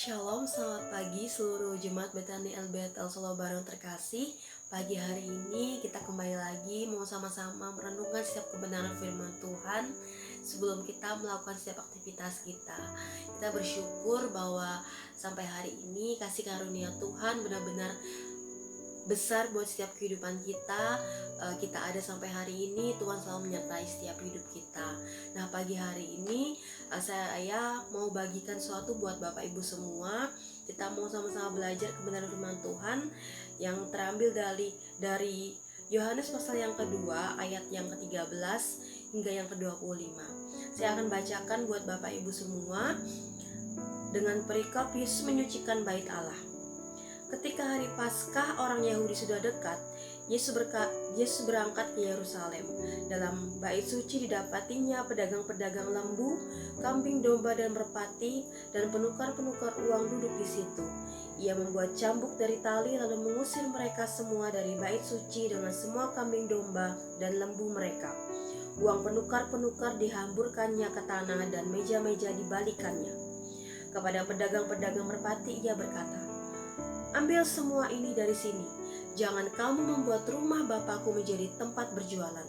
Shalom, selamat pagi seluruh jemaat Betani LBTL Solo Bareng terkasih. Pagi hari ini kita kembali lagi mau sama-sama merenungkan setiap kebenaran firman Tuhan. Sebelum kita melakukan setiap aktivitas kita bersyukur bahwa sampai hari ini kasih karunia Tuhan benar-benar besar buat setiap kehidupan kita. Kita ada sampai hari ini, Tuhan selalu menyertai setiap hidup kita. Nah, pagi hari ini saya mau bagikan sesuatu buat Bapak Ibu semua. Kita mau sama-sama belajar kebenaran firman Tuhan yang terambil dari Yohanes pasal yang kedua, ayat yang ke-13 hingga yang ke-25. Saya akan bacakan buat Bapak Ibu semua dengan perikop Yesus menyucikan bait Allah. Ketika hari Paskah orang Yahudi sudah dekat, Yesus berangkat ke Yerusalem. Dalam bait suci didapatinya pedagang-pedagang lembu, kambing domba dan merpati, dan penukar-penukar uang duduk di situ. Ia membuat cambuk dari tali lalu mengusir mereka semua dari bait suci dengan semua kambing domba dan lembu mereka. Uang penukar-penukar dihamburkannya ke tanah dan meja-meja dibalikannya. Kepada pedagang-pedagang merpati ia berkata, "Ambil semua ini dari sini. Jangan kamu membuat rumah Bapakku menjadi tempat berjualan."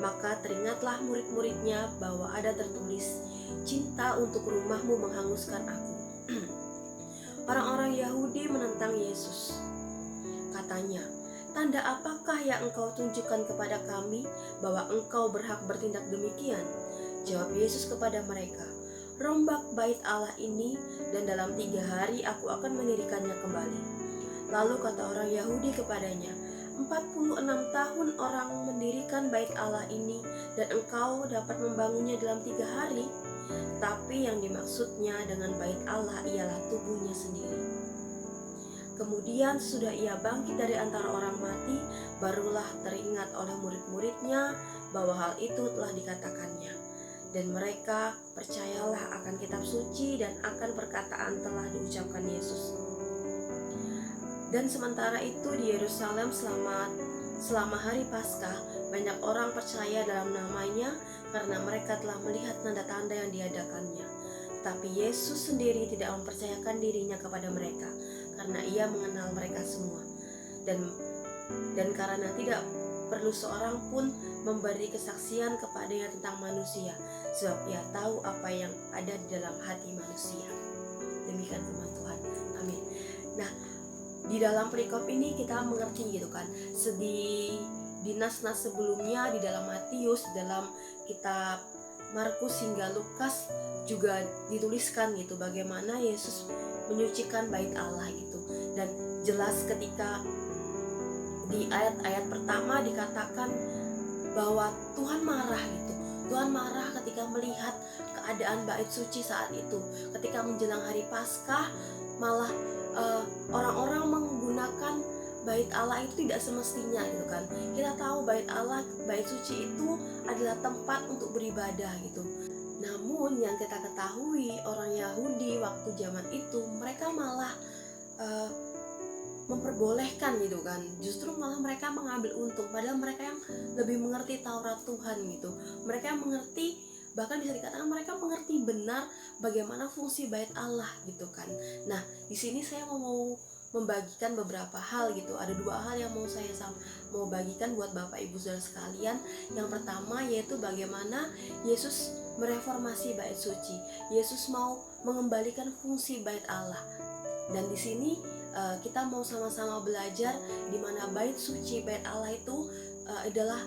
Maka teringatlah murid-muridnya bahwa ada tertulis, "Cinta untuk rumahmu menghanguskan aku." Orang-orang Yahudi menentang Yesus. Katanya, "Tanda apakah yang engkau tunjukkan kepada kami bahwa engkau berhak bertindak demikian?" Jawab Yesus kepada mereka, "Rombak bait Allah ini, dan dalam 3 hari aku akan mendirikannya kembali." Lalu kata orang Yahudi kepadanya, 46 tahun orang mendirikan bait Allah ini, dan engkau dapat membangunnya dalam 3 hari? Tapi yang dimaksudnya dengan bait Allah ialah tubuhnya sendiri. Kemudian sudah ia bangkit dari antara orang mati, barulah teringat oleh murid-muridnya bahwa hal itu telah dikatakannya. Dan mereka percayalah akan kitab suci dan akan perkataan telah diucapkan Yesus. Dan sementara itu di Yerusalem selama hari Paskah, banyak orang percaya dalam namanya karena mereka telah melihat tanda-tanda yang diadakannya. Tapi Yesus sendiri tidak mempercayakan dirinya kepada mereka karena ia mengenal mereka semua. Dan karena tidak perlu seorang pun memberi kesaksian kepadanya tentang manusia, sebab ia tahu apa yang ada di dalam hati manusia. Demikian firman Tuhan. Amin. Nah, di dalam perikop ini kita mengerti gitu kan, di nas-nas sebelumnya di dalam Matius, dalam kitab Markus hingga Lukas juga dituliskan gitu bagaimana Yesus menyucikan bait Allah gitu. Dan jelas ketika di ayat-ayat pertama dikatakan bahwa Tuhan marah gitu. Tuhan marah ketika melihat keadaan bait suci saat itu. Ketika menjelang hari Paskah, malah orang-orang menggunakan bait Allah itu tidak semestinya gitu kan. Kita tahu bait Allah, bait suci itu adalah tempat untuk beribadah gitu. Namun yang kita ketahui, orang Yahudi waktu zaman itu mereka malah memperbolehkan gitu kan, justru malah mereka mengambil untung, padahal mereka yang lebih mengerti Taurat Tuhan gitu. Mereka yang mengerti, bahkan bisa dikatakan mereka mengerti benar bagaimana fungsi bait Allah gitu kan. Nah, di sini saya mau membagikan beberapa hal gitu. Ada 2 hal yang mau bagikan buat Bapak Ibu Saudara sekalian. Yang pertama yaitu bagaimana Yesus mereformasi bait suci. Yesus mau mengembalikan fungsi bait Allah. Dan di sini kita mau sama-sama belajar di mana bait suci, bait Allah itu adalah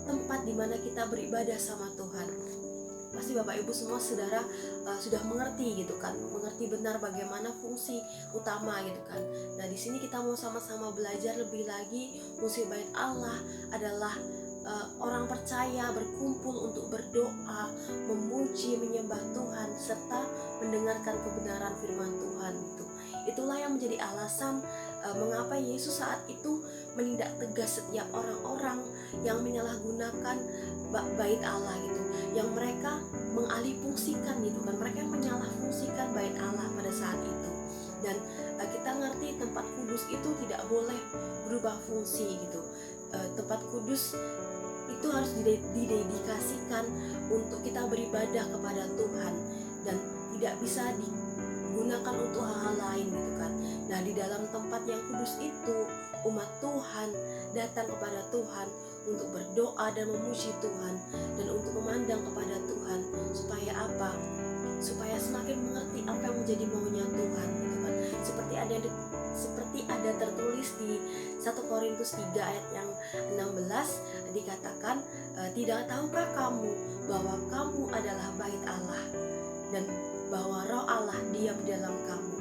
tempat di mana kita beribadah sama Tuhan. Pasti Bapak Ibu semua saudara sudah mengerti gitu kan, mengerti benar bagaimana fungsi utama gitu kan. Nah, di sini kita mau sama-sama belajar lebih lagi. Fungsi bait Allah adalah orang percaya berkumpul untuk berdoa, memuji, menyembah Tuhan, serta mendengarkan kebenaran firman Tuhan gitu. Itulah yang menjadi alasan mengapa Yesus saat itu menindak tegas setiap orang-orang yang menyalahgunakan bait Allah gitu, yang mereka mengalihfungsikan gitu kan, mereka yang menyalahfungsikan bait Allah pada saat itu. Dan kita ngerti tempat kudus itu tidak boleh berubah fungsi gitu. Tempat kudus itu harus didedikasikan untuk kita beribadah kepada Tuhan dan tidak bisa digunakan untuk hal-hal lain gitu kan. Nah, di dalam tempat yang kudus itu umat Tuhan datang kepada Tuhan untuk berdoa dan memuji Tuhan dan untuk memandang kepada Tuhan. Supaya apa? Supaya semakin mengerti apa yang menjadi maunya Tuhan gitu kan. Seperti ada tertulis di 1 Korintus 3 ayat yang 16 dikatakan, tidak tahukah kamu bahwa kamu adalah bait Allah dan bahwa Roh Allah diam di dalam kamu.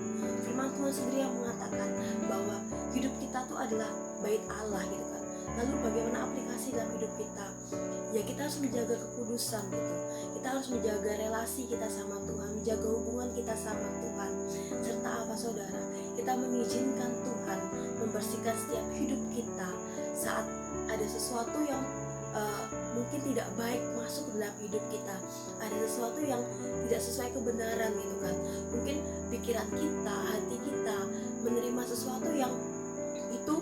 Firman Tuhan sendiri yang mengatakan bahwa hidup kita tuh adalah bait Allah gitu kan. Lalu bagaimana aplikasi dalam hidup kita? Ya, kita harus menjaga kekudusan gitu. Kita harus menjaga relasi kita sama Tuhan, menjaga hubungan kita sama Tuhan. Serta apa saudara? Kita mengizinkan Tuhan membersihkan setiap hidup kita saat ada sesuatu yang mungkin tidak baik masuk dalam hidup kita, ada sesuatu yang tidak sesuai kebenaran gitu kan. Mungkin pikiran kita, hati kita menerima sesuatu yang itu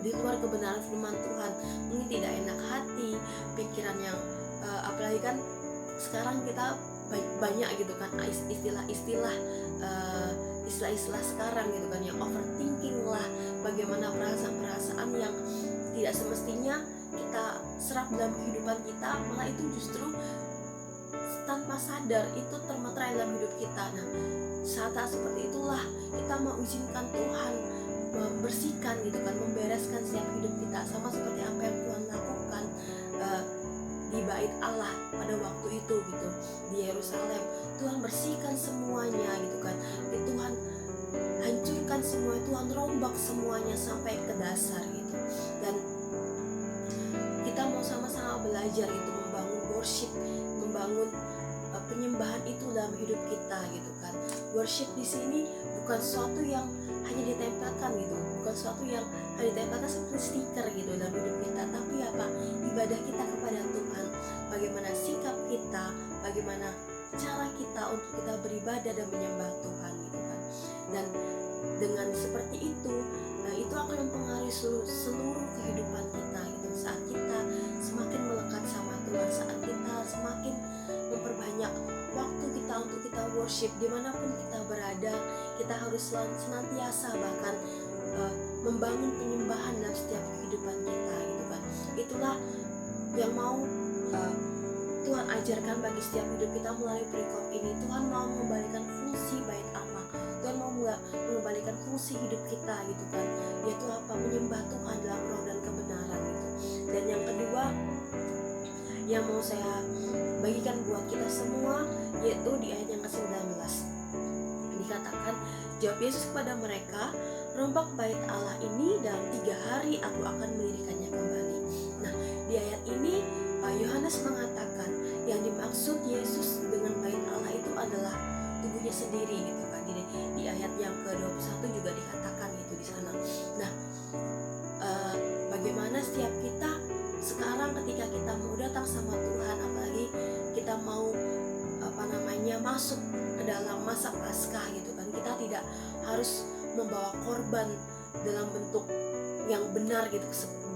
di luar kebenaran firman Tuhan, mungkin tidak enak hati, pikiran yang apalagi kan sekarang kita banyak gitu kan istilah-istilah sekarang gitu kan, yang overthinking lah, bagaimana perasaan-perasaan yang tidak semestinya kita serap dalam kehidupan kita, malah itu justru tanpa sadar itu termeterai dalam hidup kita. Nah, saat seperti itulah kita mau izinkan Tuhan membersihkan gitu kan, membereskan setiap hidup kita, sama seperti apa yang Tuhan lakukan di bait Allah pada waktu itu gitu, di Yerusalem. Tuhan bersihkan semuanya gitu kan, Tuhan hancurkan semua, Tuhan rombak semuanya sampai ke dasar gitu. Dan kita mau sama-sama belajar itu membangun worship, membangun penyembahan itu dalam hidup kita gitu kan. Worship di sini bukan sesuatu yang hanya ditempelkan gitu, bukan sesuatu yang hanya ditempelkan seperti stiker gitu dalam hidup kita, tapi apa? Ibadah kita kepada Tuhan, bagaimana sikap kita, bagaimana cara kita untuk kita beribadah dan menyembah Tuhan gitu kan. Dan dengan seperti itu, itu akan mempengaruhi seluruh kehidupan kita gitu. Saat kita semakin melekat sama Tuhan, saat kita semakin memperbanyak waktu kita untuk kita worship, dimanapun kita berada, kita harus senantiasa bahkan membangun penyembahan dalam setiap kehidupan kita gitu kan. Itulah yang mau Tuhan ajarkan bagi setiap hidup kita melalui perikop ini. Tuhan mau mengembalikan fungsi bait Allah, Tuhan mau mengembalikan fungsi hidup kita gitu kan, yaitu apa? Menyembah Tuhan dalam roh dan kebenaran gitu. Dan yang kedua yang mau saya bagikan buat kita semua, yaitu di ayat yang ke-19 dikatakan, jawab Yesus kepada mereka, rombak bait Allah ini dalam 3 hari aku akan mendirikannya kembali. Nah, di ayat ini Yohanes mengatakan yang dimaksud Yesus dengan bait Allah itu adalah tubuhnya sendiri gitu kan. Di ayat yang ke-21 juga dikatakan itu di sana. Nah, bagaimana setiap kita sekarang ketika kita mau datang sama Tuhan, apalagi kita mau masuk ke dalam masa Paskah gitu kan, kita tidak harus membawa korban dalam bentuk yang benar gitu,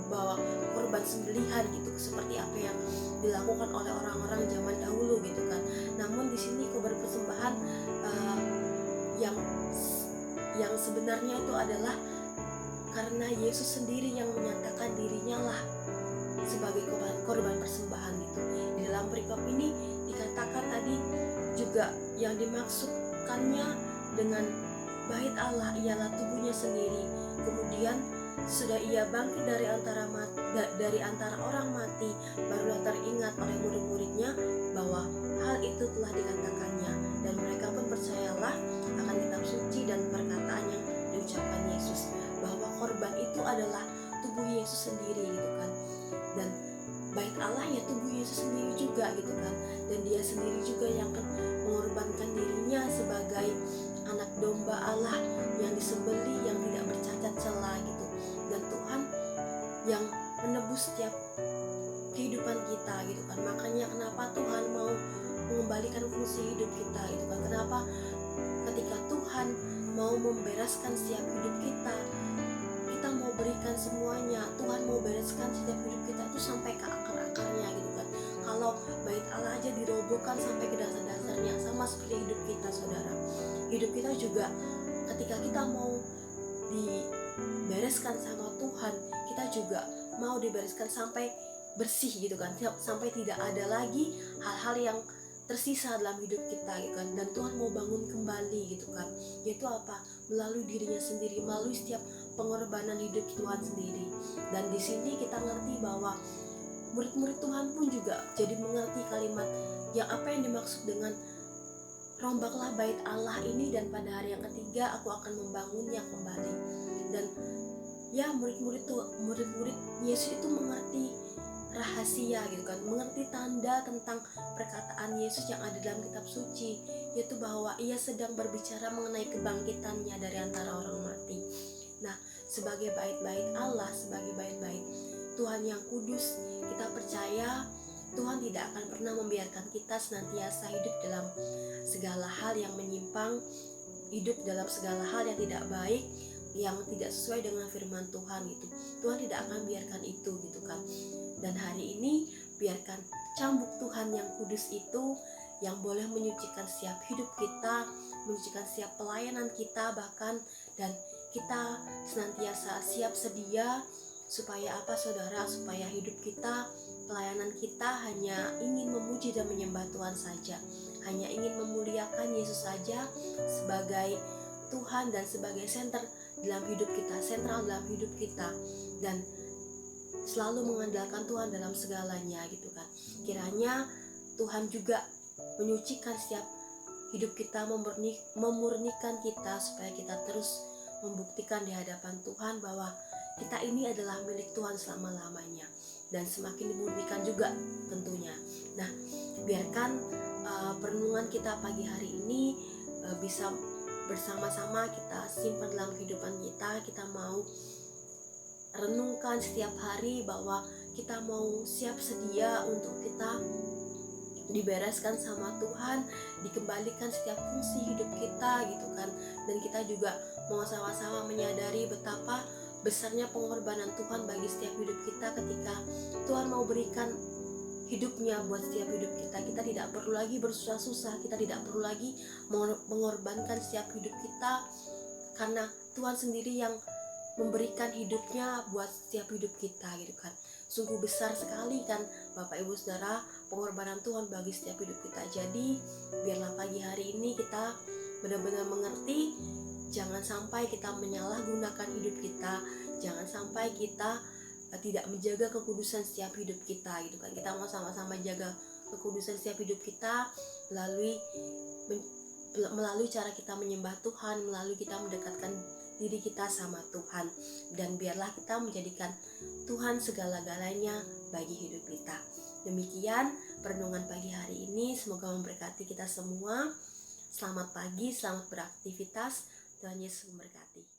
bawa korban sembelihan gitu seperti apa yang dilakukan oleh orang-orang zaman dahulu gitu kan. Namun di sini korban persembahan yang sebenarnya itu adalah karena Yesus sendiri yang menyatakan dirinya lah sebagai korban persembahan gitu. Di dalam perikop ini dikatakan tadi juga yang dimaksudkannya dengan bait Allah ialah tubuhnya sendiri. Kemudian sudah ia bangkit dari antara orang mati, barulah teringat oleh murid-muridnya bahwa hal itu telah dikatakannya, dan mereka pun percayalah akan kitab suci dan perkataan yang diucapkan Yesus, bahwa korban itu adalah tubuh Yesus sendiri gitu kan. Dan bait Allah ya tubuh Yesus sendiri juga gitu kan. Dan dia sendiri juga yang mengorbankan dirinya sebagai anak domba Allah yang disembelih, yang tidak bercacat celah gitu. Dan Tuhan yang menebus setiap kehidupan kita gitu kan. Makanya kenapa Tuhan mau mengembalikan fungsi hidup kita gitu kan. Kenapa ketika Tuhan mau membereskan setiap hidup kita, kita mau berikan semuanya, Tuhan mau bereskan setiap hidup kita itu sampai ke akar-akarnya gitu kan. Kalau bait Allah aja dirobohkan sampai ke dasar-dasarnya, sama seperti hidup kita saudara. hidup kita juga ketika kita mau dibereskan sama Tuhan, kita juga mau dibereskan sampai bersih gitu kan, sampai tidak ada lagi hal-hal yang tersisa dalam hidup kita gitu kan. Dan Tuhan mau bangun kembali gitu kan, yaitu apa? Melalui dirinya sendiri, melalui setiap pengorbanan hidup Tuhan sendiri. Dan di sini kita ngerti bahwa murid-murid Tuhan pun juga jadi mengerti kalimat yang apa yang dimaksud dengan rombaklah bait Allah ini dan pada hari yang ketiga aku akan membangunnya kembali. Dan ya murid-murid Yesus itu mengerti rahasia gitu kan, mengerti tanda tentang perkataan Yesus yang ada dalam kitab suci, yaitu bahwa ia sedang berbicara mengenai kebangkitannya dari antara orang mati. Nah, sebagai bait-bait Allah, sebagai bait-bait Tuhan yang kudus, kita percaya Tuhan tidak akan pernah membiarkan kita senantiasa hidup dalam segala hal yang menyimpang, hidup dalam segala hal yang tidak baik, yang tidak sesuai dengan firman Tuhan gitu. Tuhan tidak akan biarkan itu gitu kan. Dan hari ini biarkan cambuk Tuhan yang kudus itu yang boleh menyucikan setiap hidup kita, menyucikan setiap pelayanan kita bahkan, dan kita senantiasa siap sedia supaya apa saudara? Supaya hidup kita, pelayanan kita hanya ingin memuji dan menyembah Tuhan saja, hanya ingin memuliakan Yesus saja sebagai Tuhan dan sebagai sentral dalam hidup kita, dan selalu mengandalkan Tuhan dalam segalanya gitu kan. Kiranya Tuhan juga menyucikan setiap hidup kita, memurnikan kita supaya kita terus membuktikan di hadapan Tuhan bahwa kita ini adalah milik Tuhan selama-lamanya, dan semakin dimurnikan juga tentunya. Nah, biarkan perenungan kita pagi hari ini bisa bersama-sama kita simpan dalam kehidupan kita. Kita mau renungkan setiap hari bahwa kita mau siap sedia untuk kita dibereskan sama Tuhan, dikembalikan setiap fungsi hidup kita gitu kan. Dan kita juga mau sama-sama menyadari betapa besarnya pengorbanan Tuhan bagi setiap hidup kita ketika Tuhan mau berikan hidupnya buat setiap hidup kita. Kita tidak perlu lagi bersusah-susah, kita tidak perlu lagi mengorbankan setiap hidup kita, karena Tuhan sendiri yang memberikan hidupnya buat setiap hidup kita gitu kan. Sungguh besar sekali kan Bapak Ibu Saudara pengorbanan Tuhan bagi setiap hidup kita. Jadi biarlah pagi hari ini kita benar-benar mengerti, jangan sampai kita menyalahgunakan hidup kita, jangan sampai kita tidak menjaga kekudusan setiap hidup kita gitu kan. Kita mau sama-sama jaga kekudusan setiap hidup kita melalui cara kita menyembah Tuhan, melalui kita mendekatkan diri kita sama Tuhan, dan biarlah kita menjadikan Tuhan segala-galanya bagi hidup kita. Demikian perenungan pagi hari ini, semoga memberkati kita semua. Selamat pagi, selamat beraktivitas. Tuhan Yesus memberkati.